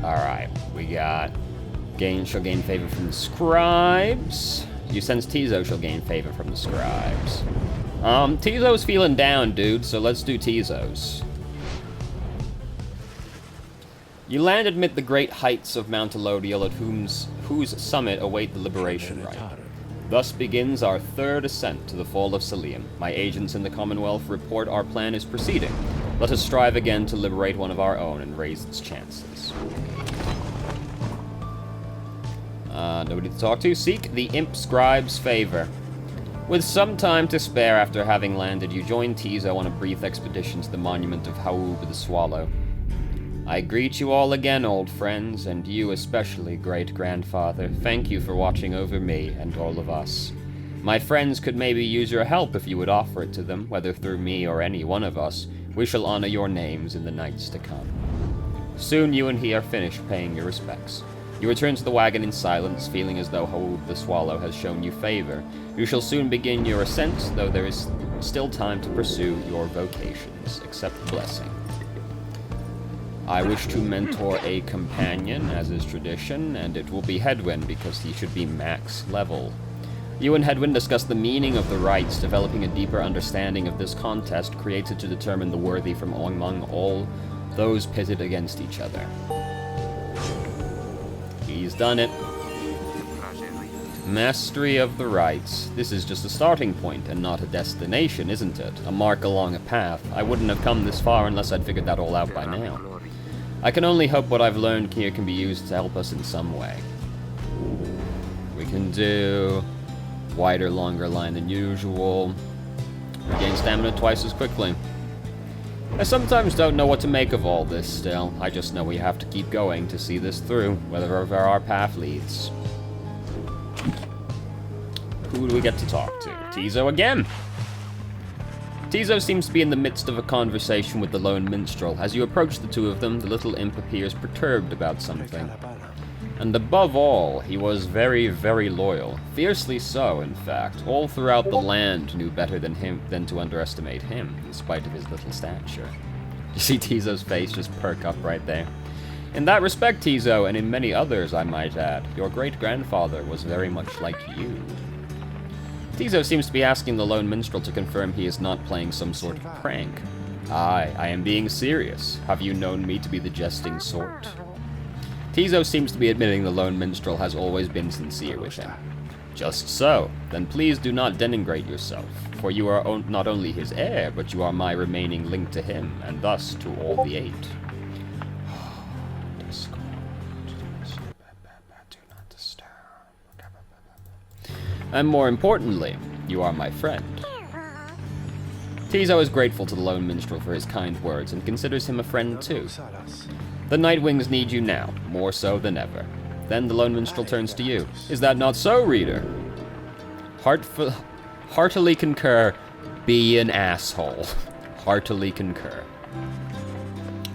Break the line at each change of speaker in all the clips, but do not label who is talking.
Alright, we got... shall gain favor from the scribes. You sense Tizo shall gain favor from the scribes. Tizo's feeling down, dude, so let's do Tizo's. You land amid the great heights of Mount Elodial, at whose summit await the liberation rite. Thus begins our third ascent to the fall of Selium. My agents in the Commonwealth report our plan is proceeding. Let us strive again to liberate one of our own and raise its chances. Nobody to talk to. Seek the Imp Scribe's favor. With some time to spare after having landed, you join Tizo on a brief expedition to the monument of Haub the Swallow. I greet you all again, old friends, and you especially, great-grandfather. Thank you for watching over me and all of us. My friends could maybe use your help if you would offer it to them, whether through me or any one of us. We shall honor your names in the nights to come. Soon you and he are finished paying your respects. You return to the wagon in silence, feeling as though Haub the Swallow has shown you favor. You shall soon begin your ascent, though there is still time to pursue your vocations. Accept blessing. I wish to mentor a companion, as is tradition, and it will be Hedwyn, because he should be max level. You and Hedwyn discuss the meaning of the rites, developing a deeper understanding of this contest created to determine the worthy from among all those pitted against each other. He's done it. Mastery of the rites. This is just a starting point and not a destination, isn't it? A mark along a path. I wouldn't have come this far unless I'd figured that all out by now. I can only hope what I've learned here can be used to help us in some way. We can do wider, longer line than usual. Regain stamina twice as quickly. I sometimes don't know what to make of all this still. I just know we have to keep going to see this through, wherever our path leads. Who do we get to talk to? Tizo again! Tizo seems to be in the midst of a conversation with the lone minstrel. As you approach the two of them, the little imp appears perturbed about something. And above all, he was very, very loyal. Fiercely so, in fact. All throughout the land knew better than to underestimate him, in spite of his little stature. You see Tizo's face just perk up right there. In that respect, Tizo, and in many others, I might add, your great-grandfather was very much like you. Tizo seems to be asking the lone minstrel to confirm he is not playing some sort of prank. Aye, I am being serious. Have you known me to be the jesting sort? Tizo seems to be admitting the lone minstrel has always been sincere with him. Just so. Then please do not denigrate yourself, for you are not only his heir, but you are my remaining link to him, and thus to all the eight. And more importantly, you are my friend. Tizo is grateful to the lone minstrel for his kind words and considers him a friend too. The Nightwings need you now, more so than ever. Then the lone minstrel turns to you. Is that not so, reader? Heartily concur. Be an asshole. Heartily concur.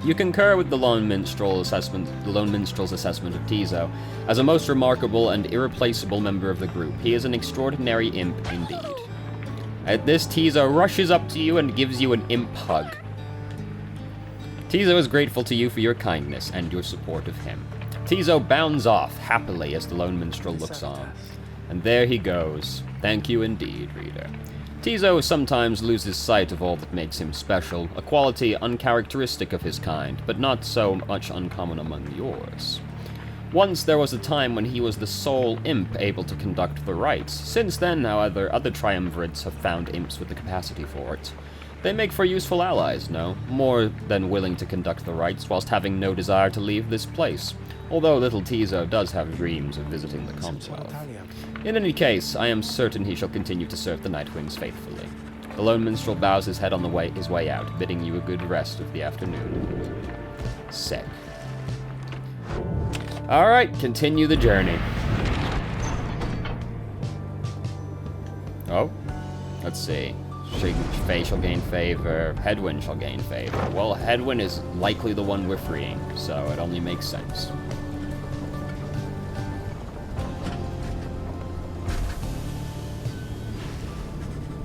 You concur with the lone minstrel's assessment of Tizo as a most remarkable and irreplaceable member of the group. He is an extraordinary imp indeed. At this, Tizo rushes up to you and gives you an imp hug. Tizo is grateful to you for your kindness and your support of him. Tizo bounds off happily as the lone minstrel looks on. And there he goes. Thank you indeed, reader. Tizo sometimes loses sight of all that makes him special, a quality uncharacteristic of his kind, but not so much uncommon among yours. Once there was a time when he was the sole imp able to conduct the rites. Since then, however, other triumvirates have found imps with the capacity for it. They make for useful allies, no? More than willing to conduct the rites whilst having no desire to leave this place. Although little Tizo does have dreams of visiting the Commonwealth. In any case, I am certain he shall continue to serve the Nightwings faithfully. The lone minstrel bows his head on his way out, bidding you a good rest of the afternoon. Sick. Alright, continue the journey. Oh, let's see. Faye shall gain favor, Hedwyn shall gain favor. Well, Hedwyn is likely the one we're freeing, so it only makes sense.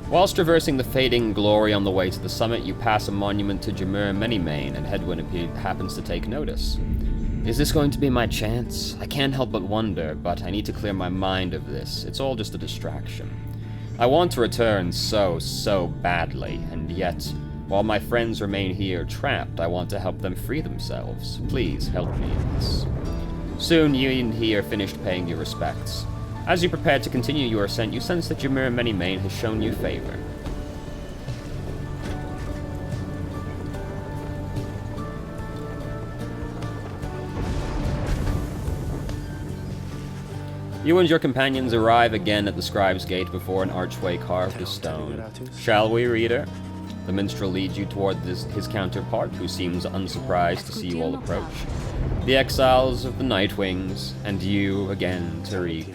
Whilst traversing the fading glory on the way to the summit, you pass a monument to Jamur Manymane, and Hedwyn happens to take notice. Is this going to be my chance? I can't help but wonder, but I need to clear my mind of this. It's all just a distraction. I want to return so badly, and yet, while my friends remain here trapped, I want to help them free themselves. Please help me in this. Soon you and he are finished paying your respects. As you prepare to continue your ascent, you sense that Ymir Many-Mane has shown you favor. You and your companions arrive again at the Scribe's Gate before an archway carved of stone. Shall we, reader? The minstrel leads you toward his counterpart, who seems unsurprised to see you all approach. The exiles of the Nightwings, and you again, Tariq.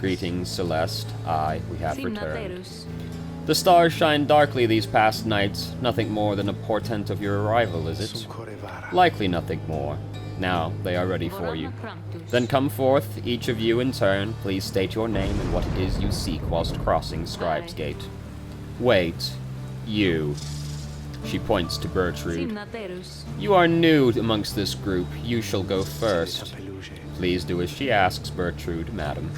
Greetings, Celeste. Aye, we have returned. The stars shine darkly these past nights. Nothing more than a portent of your arrival, is it? Likely nothing more. Now, they are ready for you. Then come forth, each of you in turn. Please state your name and what it is you seek whilst crossing Scribe's Gate. Wait. You. She points to Bertrude. You are new amongst this group. You shall go first. Please do as she asks, Bertrude, madam.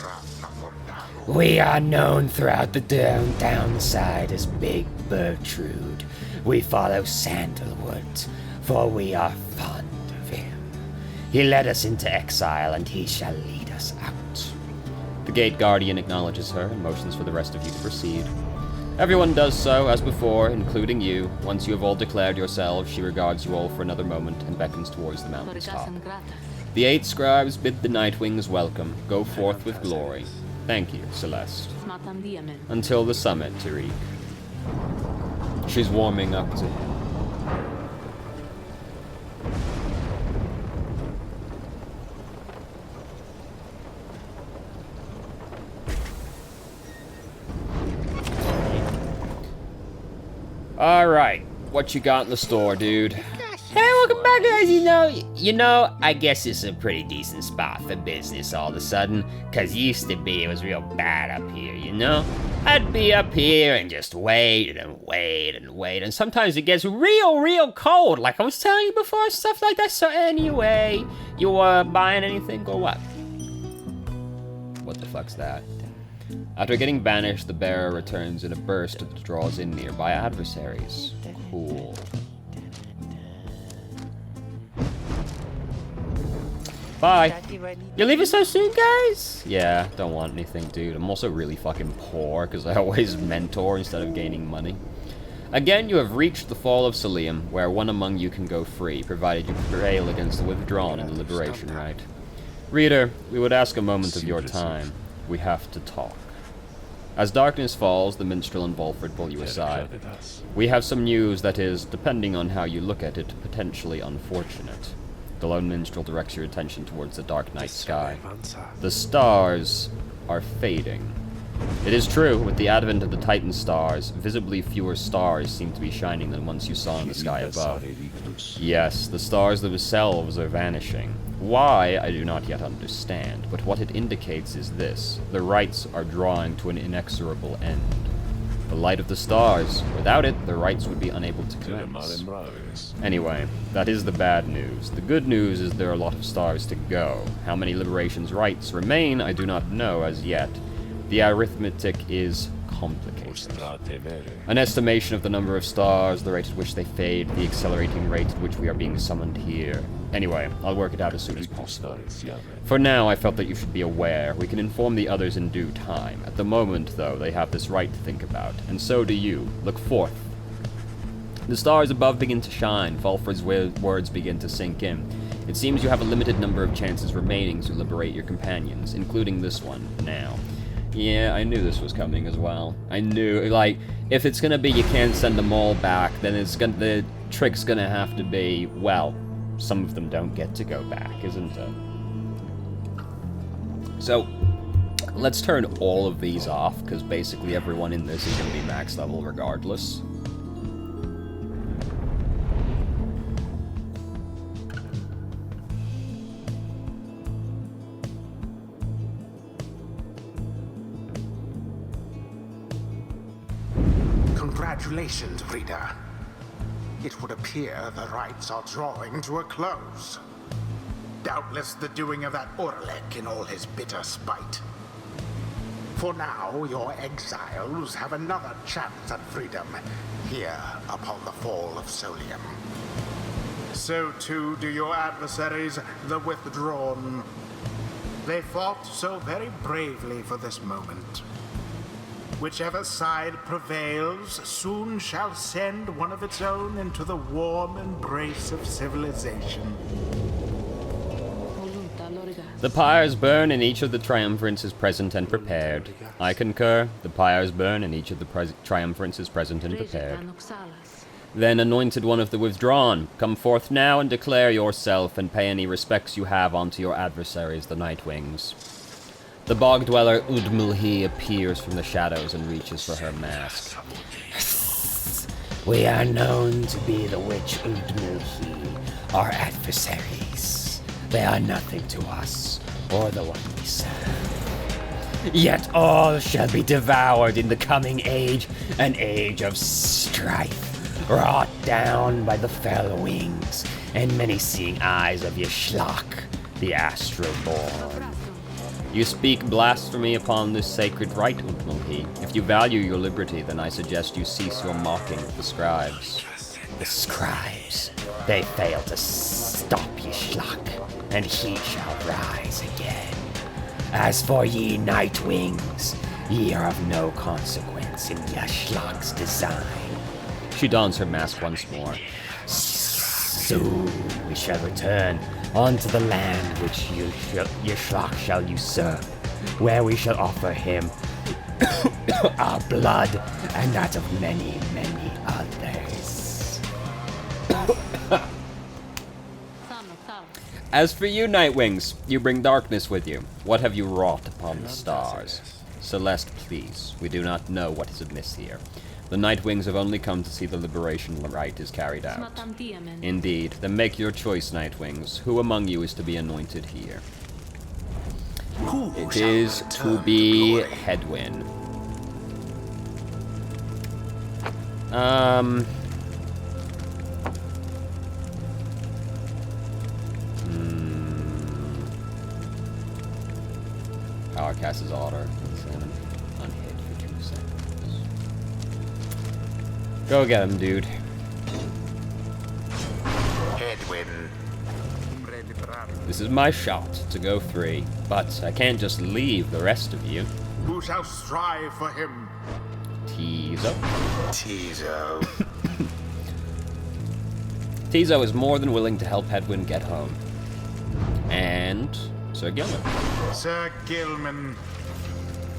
We are known throughout the downside as Big Bertrude. We follow Sandalwood, for we are fond of him. He led us into exile, and he shall lead us out.
The gate guardian acknowledges her and motions for the rest of you to proceed. Everyone does so, as before, including you. Once you have all declared yourselves, she regards you all for another moment and beckons towards the mountain's top. The 8 scribes bid the Nightwings welcome. Go forth with glory. Thank you, Celeste. Until the summit, Tariq. She's warming up to him. Alright, what you got in the store, dude?
Hey, welcome back, guys. You know, I guess it's a pretty decent spot for business all of a sudden, 'cause used to be it was real bad up here, you know? I'd be up here and just wait and wait and wait, and sometimes it gets real cold, like I was telling you before, stuff like that. So anyway, you buying anything or what?
What the fuck's that? After getting banished, the bearer returns in a burst that draws in nearby adversaries. Cool. Bye.
You leaving so soon, guys?
Yeah, don't want anything, dude. I'm also really fucking poor, because I always mentor instead of gaining money. Again, you have reached the Fall of Selium, where one among you can go free, provided you prevail against the Withdrawn in the Liberation Rite. Reader, we would ask a moment of your time. We have to talk. As darkness falls, the minstrel and Volfred pull you aside. We have some news that is, depending on how you look at it, potentially unfortunate. The lone minstrel directs your attention towards the dark night sky. The stars are fading. It is true, with the advent of the Titan stars, visibly fewer stars seem to be shining than ones you saw in the sky above. Yes, the stars themselves are vanishing. Why, I do not yet understand, but what it indicates is this: the rites are drawing to an inexorable end. The light of the stars. Without it, the rites would be unable to commence. Anyway, that is the bad news. The good news is there are a lot of stars to go. How many Liberation's rites remain, I do not know as yet. The arithmetic is complicated. An estimation of the number of stars, the rate at which they fade, the accelerating rate at which we are being summoned here. Anyway, I'll work it out as soon as possible. For now, I felt that you should be aware. We can inform the others in due time. At the moment, though, they have this right to think about, and so do you. Look forth. The stars above begin to shine. Volfred's words begin to sink in. It seems you have a limited number of chances remaining to liberate your companions, including this one, now. Yeah, I knew this was coming as well. I knew, like, if it's gonna be you can't send them all back, then the trick's gonna have to be, well, some of them don't get to go back, isn't it? So, let's turn all of these off, because basically everyone in this is gonna be max level regardless.
Congratulations, reader. It would appear the rites are drawing to a close. Doubtless the doing of that Orlek in all his bitter spite. For now, your exiles have another chance at freedom here upon the fall of Solium. So too do your adversaries, the Withdrawn. They fought so very bravely for this moment. Whichever side prevails soon shall send one of its own into the warm embrace of civilization.
The pyres burn and each of the triumvirants is present and prepared. I concur. The pyres burn and each of the triumvirants is present and prepared. Then, anointed one of the Withdrawn, come forth now and declare yourself and pay any respects you have unto your adversaries, the Nightwings. The bog dweller Udmulhi appears from the shadows and reaches for her mask.
We are known to be the witch Udmulhi, our adversaries. They are nothing to us, or the one we serve. Yet all shall be devoured in the coming age, an age of strife, wrought down by the fell wings and many-seeing eyes of Yishlak, the Astral-born.
You speak blasphemy upon this sacred right, Udmulhi. If you value your liberty, then I suggest you cease your mocking of the scribes.
The scribes, they fail to stop Yishlak, and he shall rise again. As for ye Nightwings, ye are of no consequence in Yishlak's design.
She dons her mask once more.
Soon we shall return unto the land which Yishlak shall usurp, where we shall offer him our blood and that of many, many others.
As for you, Nightwings, you bring darkness with you. What have you wrought upon the stars? Celeste, please. We do not know what is amiss here. The Nightwings have only come to see the liberation rite is carried out. Indeed. Then make your choice, Nightwings. Who among you is to be anointed here? It is to be Hedwyn. Power cast his order. Unhid for 2 seconds. Go get him, dude.
Hedwyn.
This is my shot to go free, but I can't just leave the rest of you.
Who shall strive for him?
Tizo.
Tizo.
Tizo is more than willing to help Hedwyn get home. And Sir Gilman.
Sir Gilman.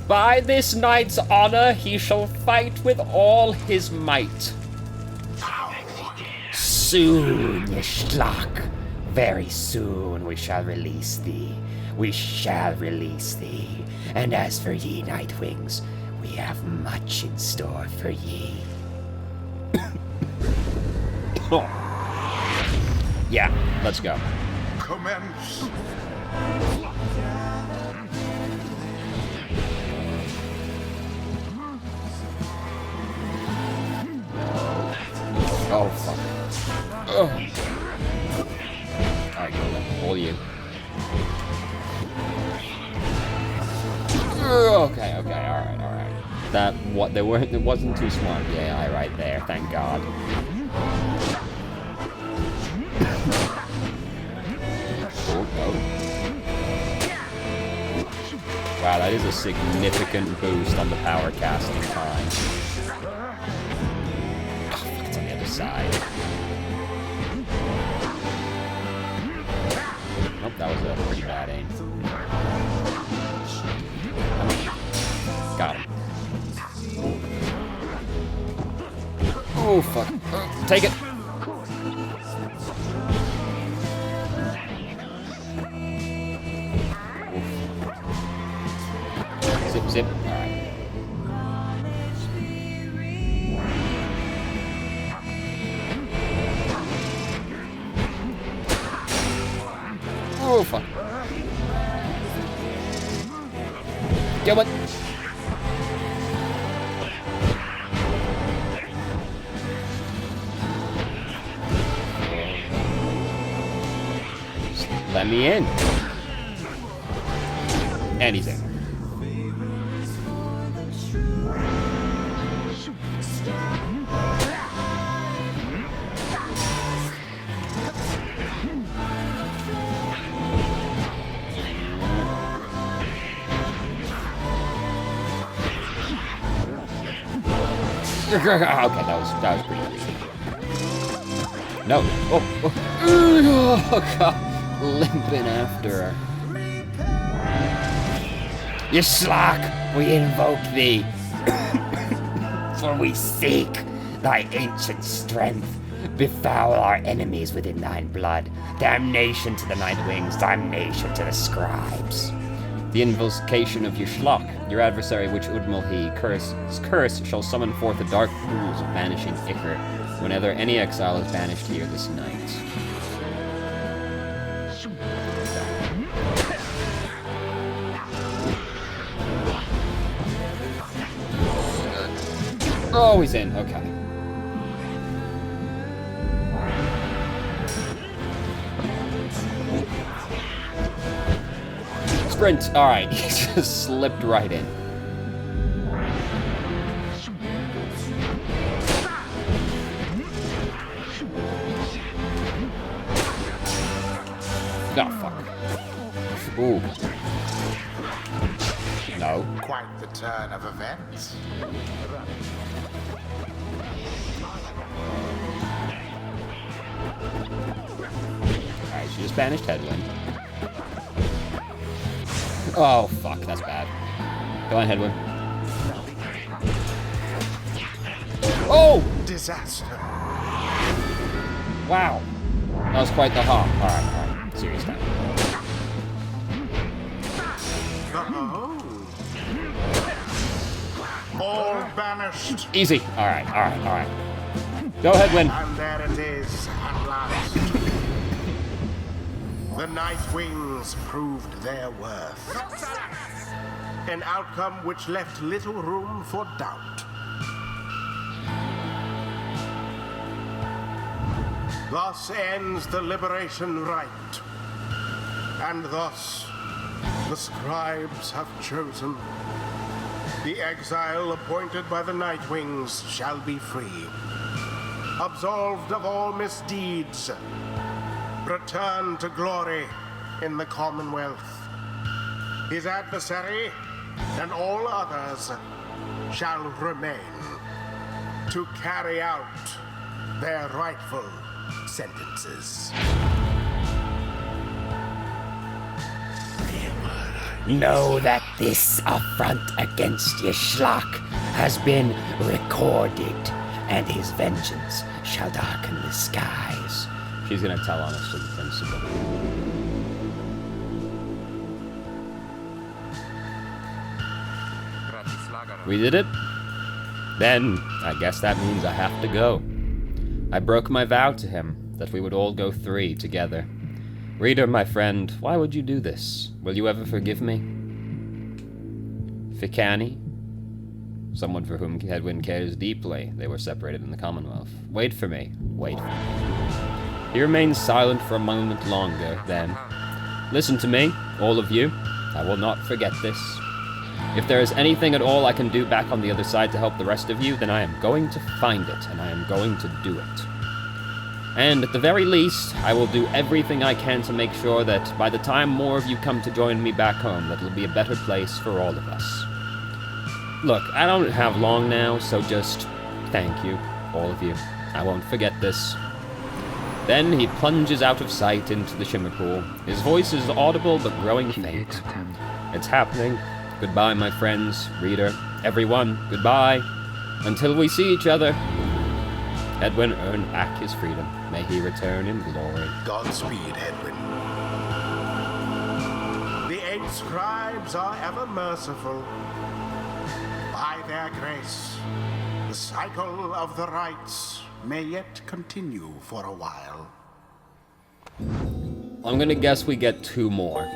By this knight's honor, he shall fight with all his might.
Soon, Yishlak, very soon we shall release thee. We shall release thee. And as for ye Nightwings, we have much in store for ye.
Yeah, let's go.
Commence.
Oh, fuck. Oh. Alright, go. All you. Okay, alright. It wasn't too smart, the AI right there, thank God. Oh. Wow, that is a significant boost on the power casting time. Oh, fuck, it's on the other side. Nope, that was a pretty bad aim. Got him. Oh, fuck. Take it. Zip. Alright. Oh, fuck. Gilbert. Just let me in. And he's in. Okay, that was pretty easy. No. Oh god. Limping after her.
You slack, we invoke thee. For we seek thy ancient strength. Befoul our enemies within thine blood. Damnation to the Night Wings, damnation to the scribes.
The invocation of Yishlak, your adversary which Udmalhi curse shall summon forth the dark pools of banishing ichor, whenever any exile is banished here this night. Oh, he's in, okay. Sprint! Alright, he just slipped right in. Oh, fuck. Ooh. No.
Quite the turn of events.
Alright, she just banished Headwind. Oh, fuck, that's bad. Go on, Headwind. Oh!
Disaster.
Wow. That was quite the hop. Alright. Serious time.
All banished.
Easy. Alright. Go, Headwind.
And there it is, at last. The Night Wings proved their worth. An outcome which left little room for doubt. Thus ends the liberation rite. And thus, the scribes have chosen. The exile appointed by the Night Wings shall be free. Absolved of all misdeeds. Return to glory in the Commonwealth. His adversary and all others shall remain to carry out their rightful sentences.
Know that this affront against Yishlak has been recorded, and his vengeance shall darken the skies.
She's gonna tell on us to the principal. We did it? Then, I guess that means I have to go. I broke my vow to him, that we would all go 3 together. Reader, my friend, why would you do this? Will you ever forgive me? Fikani? Someone for whom Headwind cares deeply. They were separated in the Commonwealth. Wait for me. Wait for me. He remains silent for a moment longer, then. Listen to me, all of you. I will not forget this. If there is anything at all I can do back on the other side to help the rest of you, then I am going to find it, and I am going to do it. And at the very least, I will do everything I can to make sure that by the time more of you come to join me back home, that it'll be a better place for all of us. Look, I don't have long now, so just thank you, all of you. I won't forget this. Then he plunges out of sight into the shimmer pool. His voice is audible but growing faint. It's happening. Goodbye, my friends, reader, everyone, goodbye. Until we see each other. Headwind earned back his freedom. May he return in glory.
Godspeed, Headwind. The 8 scribes are ever merciful. By their grace, the cycle of the rites may yet continue for a while.
I'm gonna guess we get 2 more.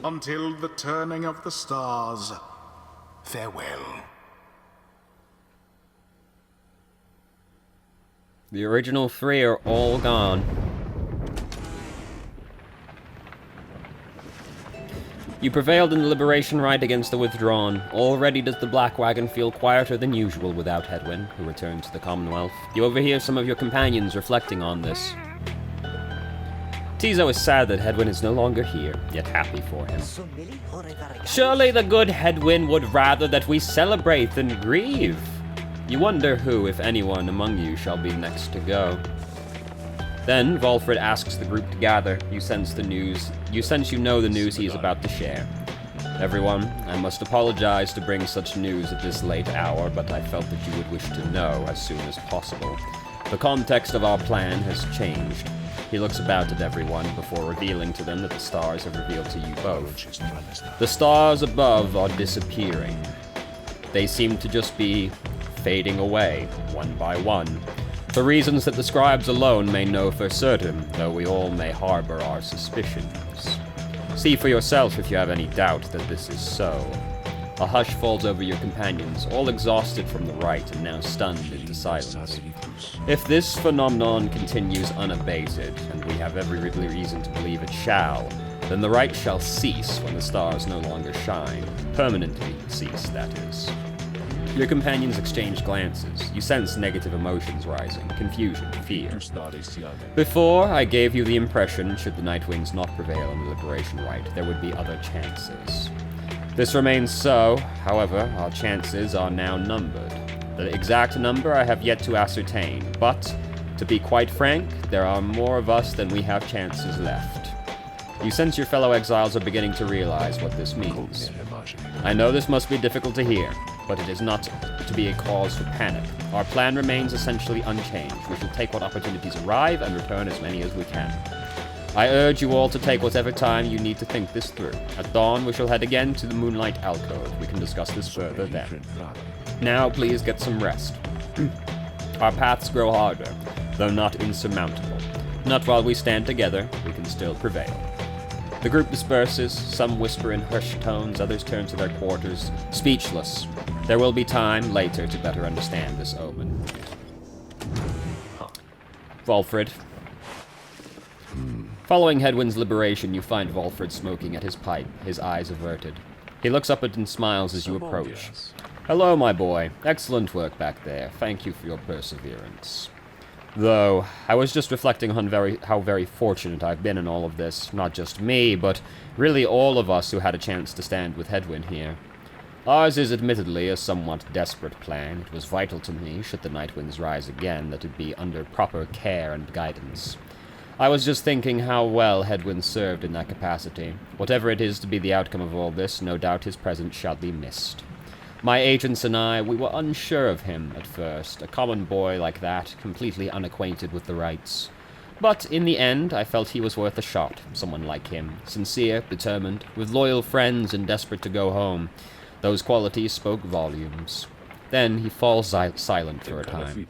Until the turning of the stars, farewell.
The original 3 are all gone. You prevailed in the liberation rite against the withdrawn. Already does the Black Wagon feel quieter than usual without Hedwyn, who returned to the Commonwealth. You overhear some of your companions reflecting on this. Tizo is sad that Hedwyn is no longer here, yet happy for him. Surely the good Hedwyn would rather that we celebrate than grieve. You wonder who, if anyone, among you shall be next to go. Then, Volfred asks the group to gather. You sense you know the news he is about to share. Everyone, I must apologize to bring such news at this late hour, but I felt that you would wish to know as soon as possible. The context of our plan has changed. He looks about at everyone before revealing to them that the stars have revealed to you both. The stars above are disappearing. They seem to just be fading away, one by one. For reasons that the scribes alone may know for certain, though we all may harbor our suspicions. See for yourself if you have any doubt that this is so. A hush falls over your companions, all exhausted from the rite and now stunned into silence. If this phenomenon continues unabated, and we have every reason to believe it shall, then the rite shall cease when the stars no longer shine. Permanently cease, that is. Your companions exchange glances. You sense negative emotions rising, confusion, fear. Before, I gave you the impression, should the Nightwings not prevail in the Liberation Rite, there would be other chances. This remains so, however, our chances are now numbered. The exact number I have yet to ascertain, but, to be quite frank, there are more of us than we have chances left. You sense your fellow exiles are beginning to realize what this means. I know this must be difficult to hear, but it is not to be a cause for panic. Our plan remains essentially unchanged. We shall take what opportunities arrive and return as many as we can. I urge you all to take whatever time you need to think this through. At dawn, we shall head again to the Moonlight Alcove. We can discuss this further then. Now, please get some rest. Our paths grow harder, though not insurmountable. Not while we stand together, we can still prevail. The group disperses, some whisper in hushed tones, others turn to their quarters, speechless. There will be time later to better understand this omen. Volfred. Following Hedwyn's liberation, you find Volfred smoking at his pipe, his eyes averted. He looks up and smiles as you approach. Hello, my boy. Excellent work back there. Thank you for your perseverance. Though, I was just reflecting on how very fortunate I've been in all of this. Not just me, but really all of us who had a chance to stand with Hedwyn here. Ours is admittedly a somewhat desperate plan. It was vital to me, should the Nightwings rise again, that it be under proper care and guidance. I was just thinking how well Hedwyn served in that capacity. Whatever it is to be the outcome of all this, no doubt his presence shall be missed. My agents and I, we were unsure of him at first, a common boy like that, completely unacquainted with the rites. But in the end, I felt he was worth a shot, someone like him, sincere, determined, with loyal friends and desperate to go home. Those qualities spoke volumes. Then he falls silent for a time.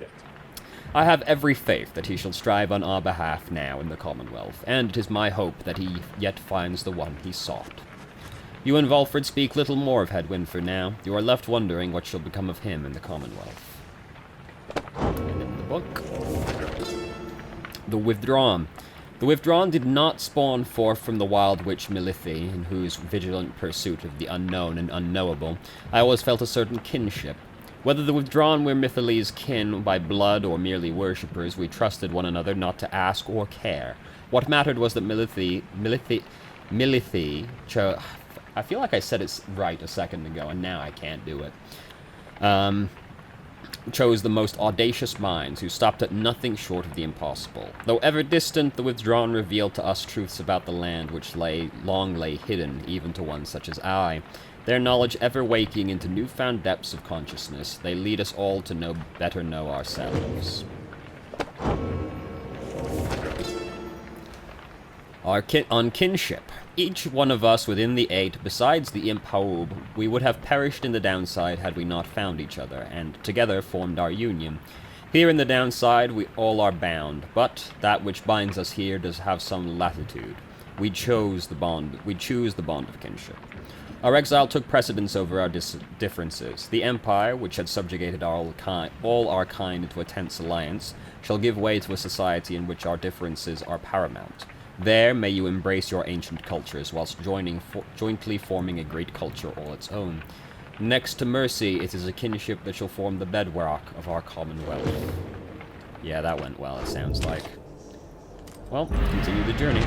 I have every faith that he shall strive on our behalf now in the Commonwealth, and it is my hope that he yet finds the one he sought. You and Volfred speak little more of Hedwyn for now. You are left wondering what shall become of him in the Commonwealth. And in the book. The Withdrawn. The Withdrawn did not spawn forth from the wild witch Milithi, in whose vigilant pursuit of the unknown and unknowable I always felt a certain kinship. Whether the Withdrawn were Mithili's kin by blood or merely worshippers, we trusted one another not to ask or care. What mattered was that Milithi I feel like I said it right a second ago, and now I can't do it. Chose the most audacious minds, who stopped at nothing short of the impossible. Though ever distant, the Withdrawn revealed to us truths about the land which long lay hidden, even to one such as I. Their knowledge ever waking into newfound depths of consciousness, they lead us all to better know ourselves. On kinship. Each one of us within the 8, besides the Imp Haub, we would have perished in the downside had we not found each other, and together formed our union. Here in the downside we all are bound, but that which binds us here does have some latitude. We choose the bond of kinship. Our exile took precedence over our differences. The Empire, which had subjugated all our kind into a tense alliance, shall give way to a society in which our differences are paramount. There may you embrace your ancient cultures, whilst jointly forming a great culture all its own. Next to mercy, it is a kinship that shall form the bedrock of our commonwealth. Yeah, that went well, it sounds like. Well, continue the journey.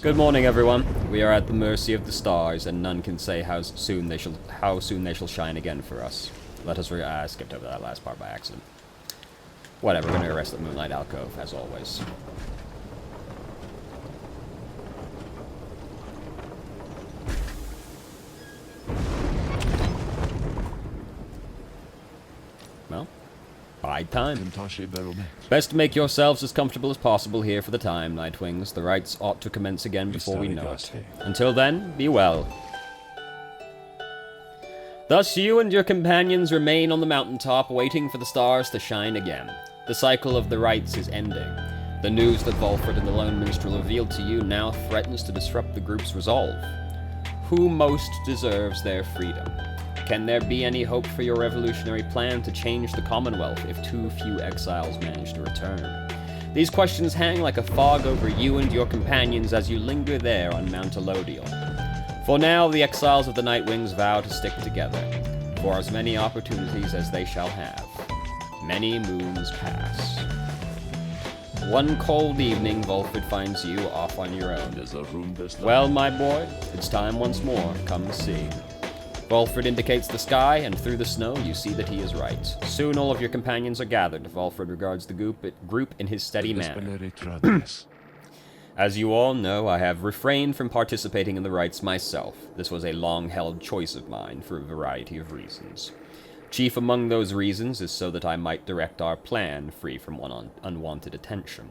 Good morning, everyone. We are at the mercy of the stars, and none can say how soon they shall shine again for us. Let us I skipped over that last part by accident. Whatever, we're gonna arrest the Moonlight Alcove, as always. Well, bide time. Best to make yourselves as comfortable as possible here for the time, Nightwings. The rites ought to commence again before we know it. Until then, be well. Thus you and your companions remain on the mountaintop, waiting for the stars to shine again. The cycle of the rites is ending. The news that Volfred and the Lone Minstrel revealed to you now threatens to disrupt the group's resolve. Who most deserves their freedom? Can there be any hope for your revolutionary plan to change the Commonwealth if too few exiles manage to return? These questions hang like a fog over you and your companions as you linger there on Mount Elodial. For now, the exiles of the Nightwings vow to stick together, for as many opportunities as they shall have. Many moons pass. One cold evening, Volfred finds you off on your own. Well, my boy, it's time once more. Come see. Volfred indicates the sky, and through the snow you see that he is right. Soon all of your companions are gathered. Volfred regards the group in his steady manner. As you all know, I have refrained from participating in the rites myself. This was a long-held choice of mine for a variety of reasons. Chief among those reasons is so that I might direct our plan free from unwanted attention,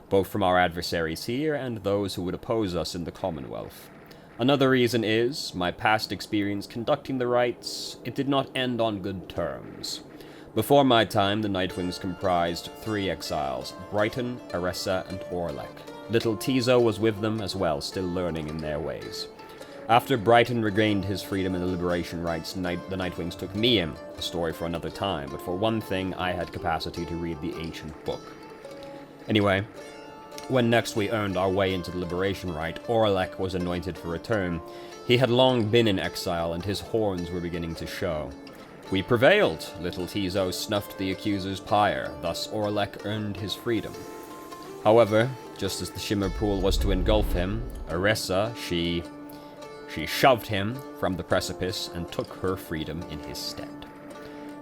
both from our adversaries here and those who would oppose us in the Commonwealth. Another reason is, my past experience conducting the rites, it did not end on good terms. Before my time, the Nightwings comprised 3 exiles, Brighton, Aressa, and Orlek. Little Tizo was with them as well, still learning in their ways. After Brighton regained his freedom in the liberation rites, the Nightwings took me in, a story for another time, but for one thing, I had capacity to read the ancient book. Anyway, when next we earned our way into the liberation rite, Orlek was anointed for return. He had long been in exile, and his horns were beginning to show. We prevailed. Little Tizo snuffed the accuser's pyre, thus Orlek earned his freedom. However, just as the Shimmer Pool was to engulf him, Aressa, she shoved him from the precipice and took her freedom in his stead.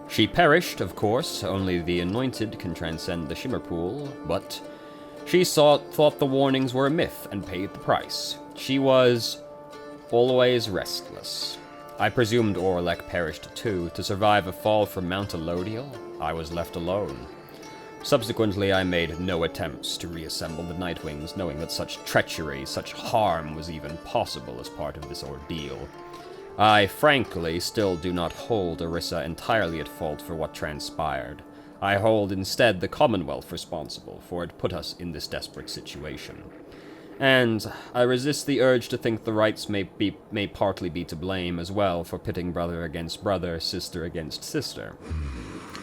She perished, of course. Only the anointed can transcend the Shimmer Pool, but she thought the warnings were a myth and paid the price. She was always restless. I presumed Orlek perished too. To survive a fall from Mount Elodial, I was left alone. Subsequently, I made no attempts to reassemble the Nightwings, knowing that such treachery, such harm was even possible as part of this ordeal. I, frankly, still do not hold Arissa entirely at fault for what transpired. I hold instead the Commonwealth responsible, for it put us in this desperate situation. And I resist the urge to think the rites may partly be to blame as well for pitting brother against brother, sister against sister.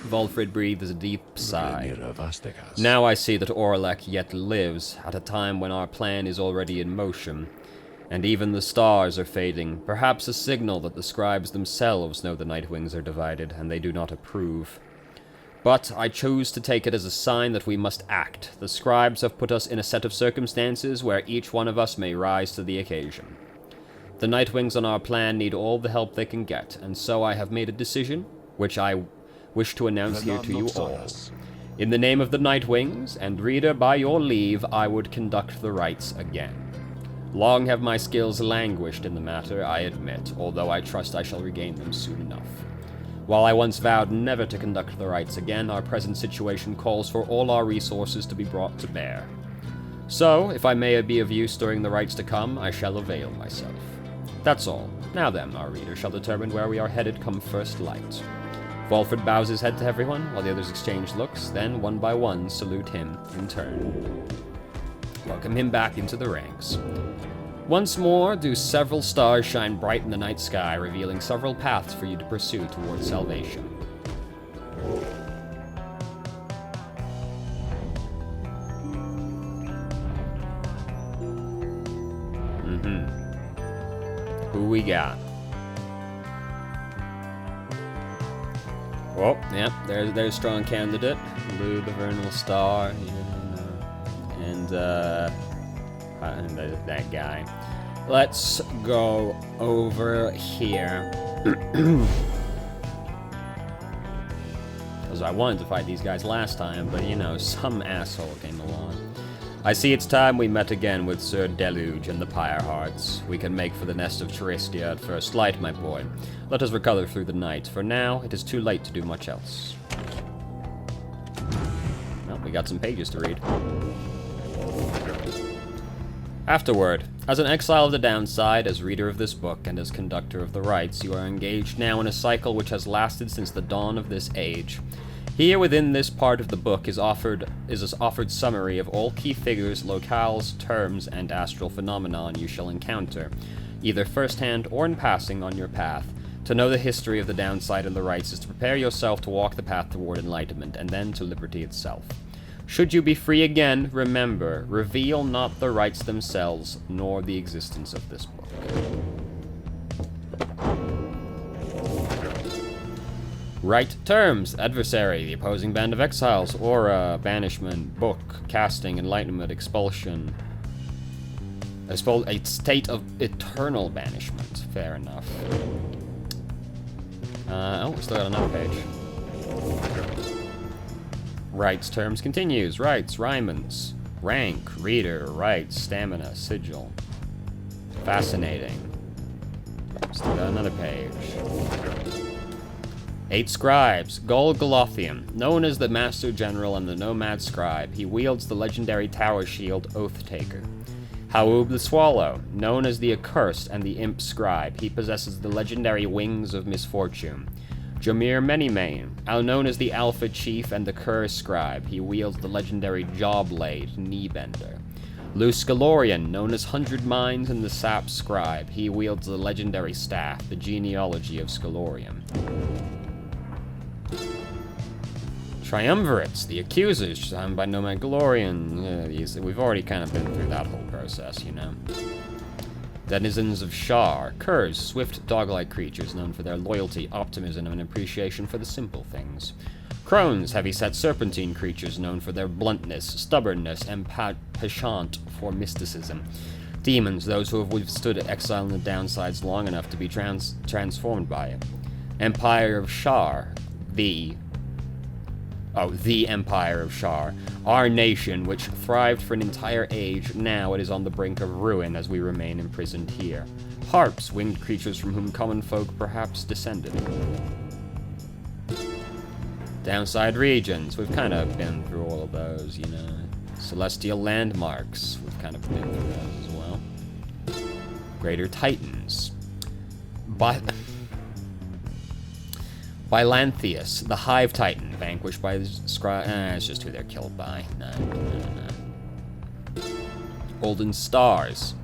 Volfred breathes a deep sigh. Now I see that Orlek yet lives, at a time when our plan is already in motion, and even the stars are fading, perhaps a signal that the scribes themselves know the Nightwings are divided, and they do not approve. But I choose to take it as a sign that we must act. The scribes have put us in a set of circumstances where each one of us may rise to the occasion. The Nightwings on our plan need all the help they can get, and so I have made a decision, which I wish to announce here to you all. In the name of the Nightwings, and reader, by your leave, I would conduct the rites again. Long have my skills languished in the matter, I admit, although I trust I shall regain them soon enough. While I once vowed never to conduct the rites again, our present situation calls for all our resources to be brought to bear. So, if I may be of use during the rites to come, I shall avail myself. That's all. Now then, our reader shall determine where we are headed come first light. Volfred bows his head to everyone, while the others exchange looks, then, one by one, salute him in turn. Welcome him back into the ranks. Once more, do several stars shine bright in the night sky, revealing several paths for you to pursue towards salvation. Who we got? Oh, yep, there's a strong candidate. Lou, the Vernal Star, and that guy. Let's go over here. Because I wanted to fight these guys last time, but you know, some asshole came along. I see it's time we met again with Sir Deluge and the Pyre Hearts. We can make for the nest of Charistia at first light, my boy. Let us recover through the night. For now, it is too late to do much else. Well, we got some pages to read. Afterward, as an exile of the downside, as reader of this book, and as conductor of the rites, you are engaged now in a cycle which has lasted since the dawn of this age. Here within this part of the book is offered summary of all key figures, locales, terms, and astral phenomenon you shall encounter, either firsthand or in passing on your path. To know the history of the downside and the rites is to prepare yourself to walk the path toward enlightenment, and then to liberty itself. Should you be free again, remember, reveal not the rites themselves, nor the existence of this book. Right terms: adversary, the opposing band of exiles, aura, banishment, book, casting, enlightenment, expulsion. A state of eternal banishment. Fair enough. We still got another page. Rights terms continues. Rights, Rymans, rank, reader, rights, stamina, sigil. Fascinating. Still got another page. 8 scribes. Gol Galothian, known as the Master General and the Nomad Scribe, he wields the legendary tower shield Oath-Taker. Haub the Swallow, known as the Accursed and the Imp Scribe, he possesses the legendary Wings of Misfortune. Jameer Manymane, known as the Alpha Chief and the Cur Scribe, he wields the legendary Jawblade Kneebender. Luscalorian, known as 100 Minds and the Sap Scribe, he wields the legendary staff, the Genealogy of Scalorium. Triumvirates, the Accusers, signed by Nomad Galorian. We've already kind of been through that whole process, you know. Denizens of Shar, Curs, swift dog-like creatures known for their loyalty, optimism, and appreciation for the simple things. Crones, heavy-set serpentine creatures known for their bluntness, stubbornness, and penchant for mysticism. Demons, those who have withstood exile in the downsides long enough to be transformed by it. Empire of Shar, the Empire of Shar, our nation, which thrived for an entire age, now it is on the brink of ruin as we remain imprisoned here. Harps, winged creatures from whom common folk perhaps descended. Downside regions, we've kind of been through all of those, you know. Celestial landmarks, we've kind of been through those as well. Greater Titans. Bylanthius, the Hive Titan, vanquished by the Scribe. It's just who they're killed by. No. Golden Stars.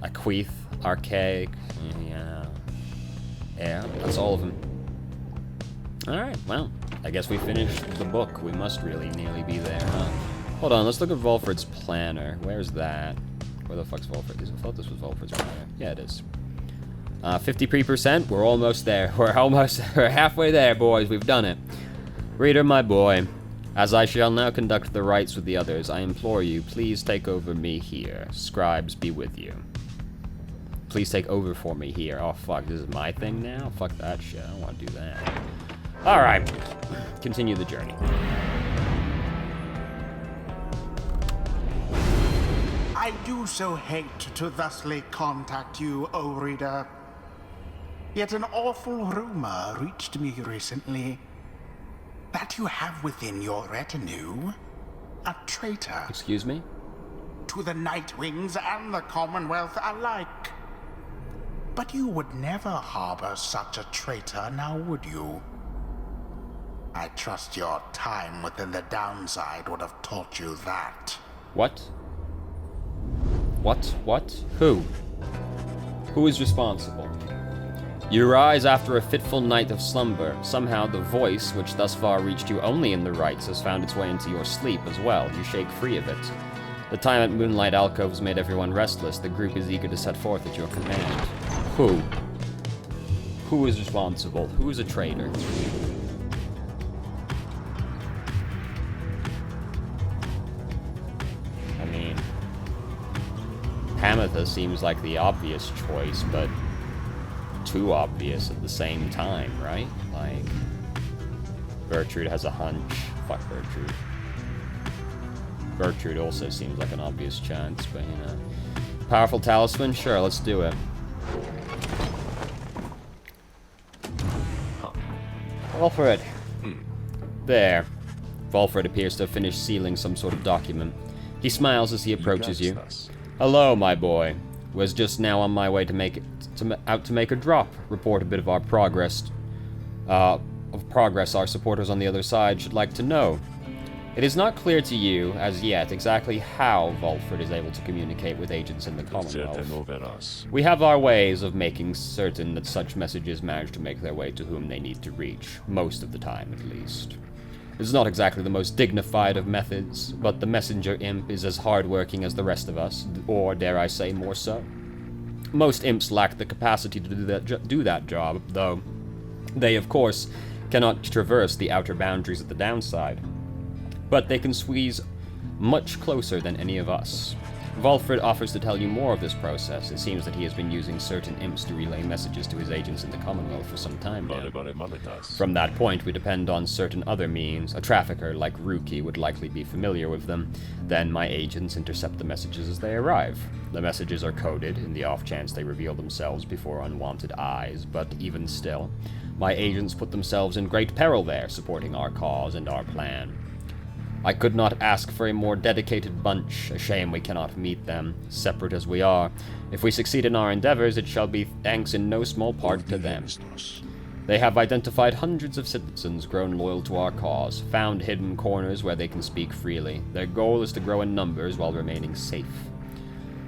Aqueith, Archaic. Yeah, that's all of them. Alright, well, I guess we finished the book. We must really nearly be there, huh? Hold on, let's look at Volfred's planner. Where's that? Where the fuck's Volfred? I thought this was Volfred's planner. Yeah, it is. 53%, we're almost there. We're halfway there, boys. We've done it. Reader, my boy, as I shall now conduct the rites with the others, I implore you, please take over me here. Scribes, be with you. Please take over for me here. Oh, fuck, this is my thing now? Fuck that shit, I don't want to do that. Alright, continue the journey.
I do so hate to thusly contact you, O reader. Yet an awful rumor reached me recently that you have within your retinue a traitor.
Excuse me?
To the Nightwings and the Commonwealth alike. But you would never harbor such a traitor, now would you? I trust your time within the downside would have taught you that.
What? What? What? Who? Who is responsible? You rise after a fitful night of slumber. Somehow the voice, which thus far reached you only in the rites, has found its way into your sleep as well. You shake free of it. The time at Moonlight Alcoves made everyone restless. The group is eager to set forth at your command. Who? Who is responsible? Who is a traitor? I mean, Hamatha seems like the obvious choice, but too obvious at the same time, right? Like, Gertrude has a hunch. Fuck Gertrude. Gertrude also seems like an obvious chance, but you know. Powerful talisman? Sure, let's do it. Volfred. There. Volfred appears to have finished sealing some sort of document. He smiles as he approaches you. Hello, my boy. Was just now on my way to make a drop. Report a bit of our progress. Our supporters on the other side should like to know. It is not clear to you, as yet, exactly how Volfred is able to communicate with agents in the Commonwealth. We have our ways of making certain that such messages manage to make their way to whom they need to reach, most of the time at least. It is not exactly the most dignified of methods, but the messenger imp is as hard-working as the rest of us, or, dare I say, more so. Most imps lack the capacity to do that job, though they, of course, cannot traverse the outer boundaries of the downside. But they can squeeze much closer than any of us. Volfred offers to tell you more of this process. It seems that he has been using certain imps to relay messages to his agents in the Commonwealth for some time now. From that point, we depend on certain other means. A trafficker like Ruki would likely be familiar with them. Then my agents intercept the messages as they arrive. The messages are coded, in the off chance they reveal themselves before unwanted eyes, but even still, my agents put themselves in great peril there, supporting our cause and our plan. I could not ask for a more dedicated bunch. A shame we cannot meet them, separate as we are. If we succeed in our endeavors, it shall be thanks in no small part to them. They have identified hundreds of citizens grown loyal to our cause, found hidden corners where they can speak freely. Their goal is to grow in numbers while remaining safe.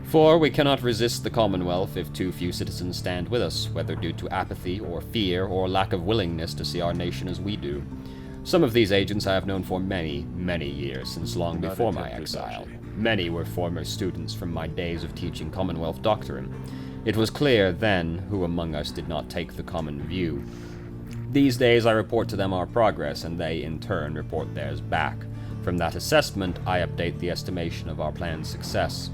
For we cannot resist the Commonwealth if too few citizens stand with us, whether due to apathy or fear or lack of willingness to see our nation as we do. Some of these agents I have known for many, many years, since long before my exile. Many were former students from my days of teaching Commonwealth doctrine. It was clear then who among us did not take the common view. These days I report to them our progress, and they in turn report theirs back. From that assessment, I update the estimation of our plan's success.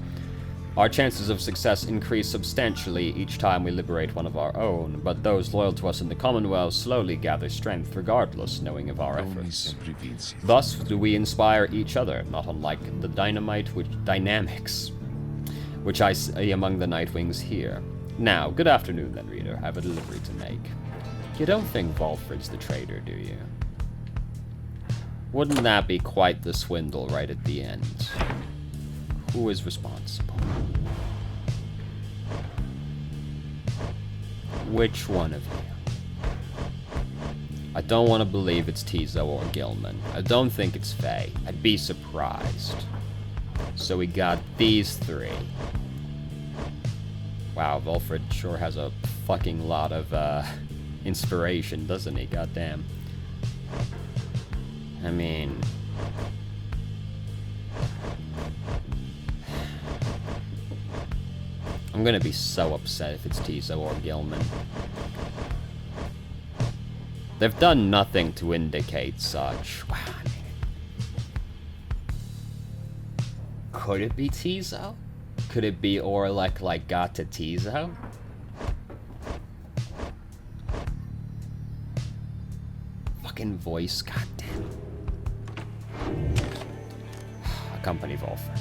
Our chances of success increase substantially each time we liberate one of our own, but those loyal to us in the Commonwealth slowly gather strength regardless, knowing of our efforts. Thus do we inspire each other, not unlike the dynamics which I see among the Nightwings here. Now, good afternoon then, reader. I have a delivery to make. You don't think Volfred's the traitor, do you? Wouldn't that be quite the swindle right at the end? Who is responsible? Which one of you? I don't want to believe it's Tizo or Gilman. I don't think it's Faye. I'd be surprised. So we got these three. Wow, Volfred sure has a fucking lot of inspiration, doesn't he? Goddamn. I mean... I'm gonna be so upset if it's Tizo or Gilman. They've done nothing to indicate such. Wow, I mean... Could it be Tizo? Could it be Orlek like got to Tizo? Fucking voice, goddamn. Accompany Volfred.